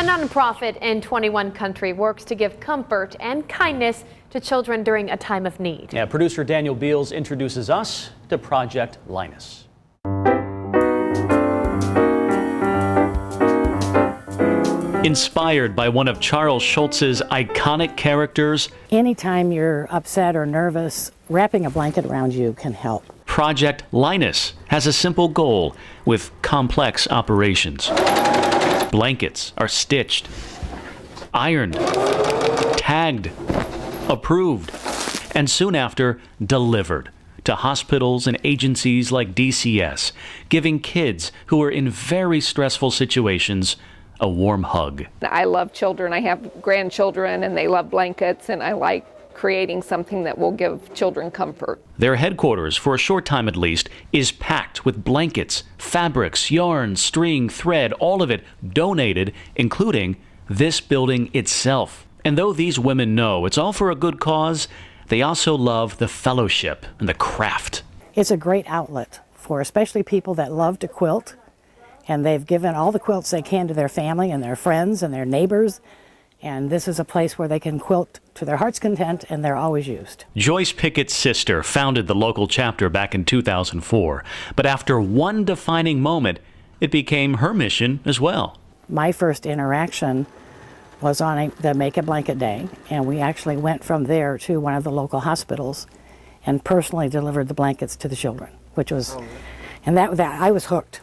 A nonprofit in 21 countries works to give comfort and kindness to children during a time of need. Yeah, producer Daniel Beals introduces us to Project Linus. Inspired by one of Charles Schulz's iconic characters, anytime you're upset or nervous, wrapping a blanket around you can help. Project Linus has a simple goal with complex operations. Blankets are stitched, ironed, tagged, approved, and soon after delivered to hospitals and agencies like DCS, giving kids who are in very stressful situations a warm hug. I love children. I have grandchildren and they love blankets, and I like creating something that will give children comfort. Their headquarters, for a short time at least, is packed with blankets, fabrics, yarn, string, thread, all of it donated, including this building itself. And though these women know it's all for a good cause, they also love the fellowship and the craft. It's a great outlet for especially people that love to quilt, and they've given all the quilts they can to their family and their friends and their neighbors. And this is a place where they can quilt to their heart's content, and they're always used. Joyce Pickett's sister founded the local chapter back in 2004. But after one defining moment, it became her mission as well. My first interaction was on the Make a Blanket Day, and we actually went from there to one of the local hospitals and personally delivered the blankets to the children, which was, and that I was hooked.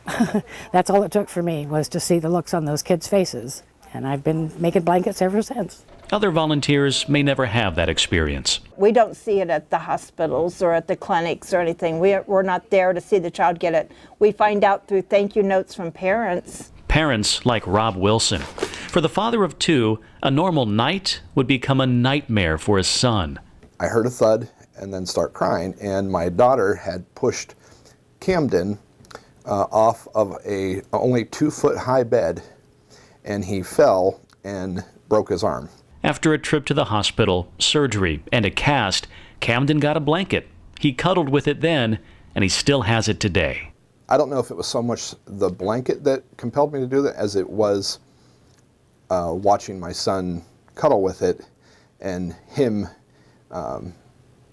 That's all it took for me, was to see the looks on those kids' faces. And I've been making blankets ever since. Other volunteers may never have that experience. We don't see it at the hospitals or at the clinics or anything. We're not there to see the child get it. We find out through thank you notes from parents. Parents like Rob Wilson. For the father of two, a normal night would become a nightmare for his son. I heard a thud and then start crying, and my daughter had pushed Camden off of a only 2-foot high bed, and he fell and broke his arm. After a trip to the hospital, surgery, and a cast, Camden got a blanket. He cuddled with it then, and he still has it today. I don't know if it was so much the blanket that compelled me to do that as it was watching my son cuddle with it and him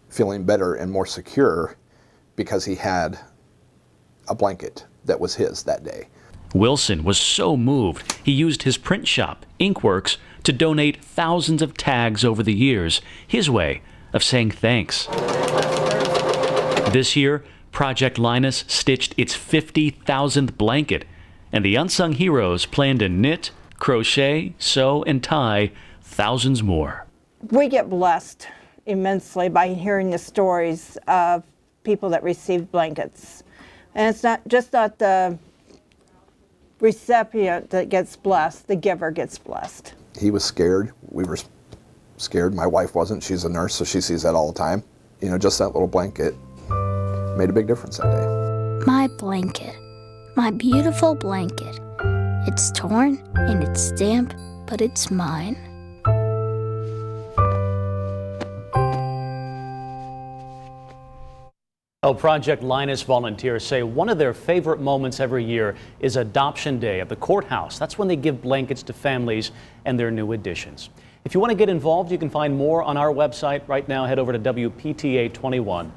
feeling better and more secure because he had a blanket that was his that day. Wilson was so moved, he used his print shop, Inkworks, to donate thousands of tags over the years, his way of saying thanks. This year, Project Linus stitched its 50,000th blanket, and the unsung heroes plan to knit, crochet, sew, and tie thousands more. We get blessed immensely by hearing the stories of people that received blankets. And it's not the recipient that gets blessed, the giver gets blessed. He was scared. We were scared. My wife wasn't. She's a nurse, so she sees that all the time. You know, just that little blanket made a big difference that day. My blanket, my beautiful blanket. It's torn and it's damp, but it's mine. Project Linus volunteers say one of their favorite moments every year is Adoption Day at the courthouse. That's when they give blankets to families and their new additions. If you want to get involved, you can find more on our website right now. Head over to WPTA21.com.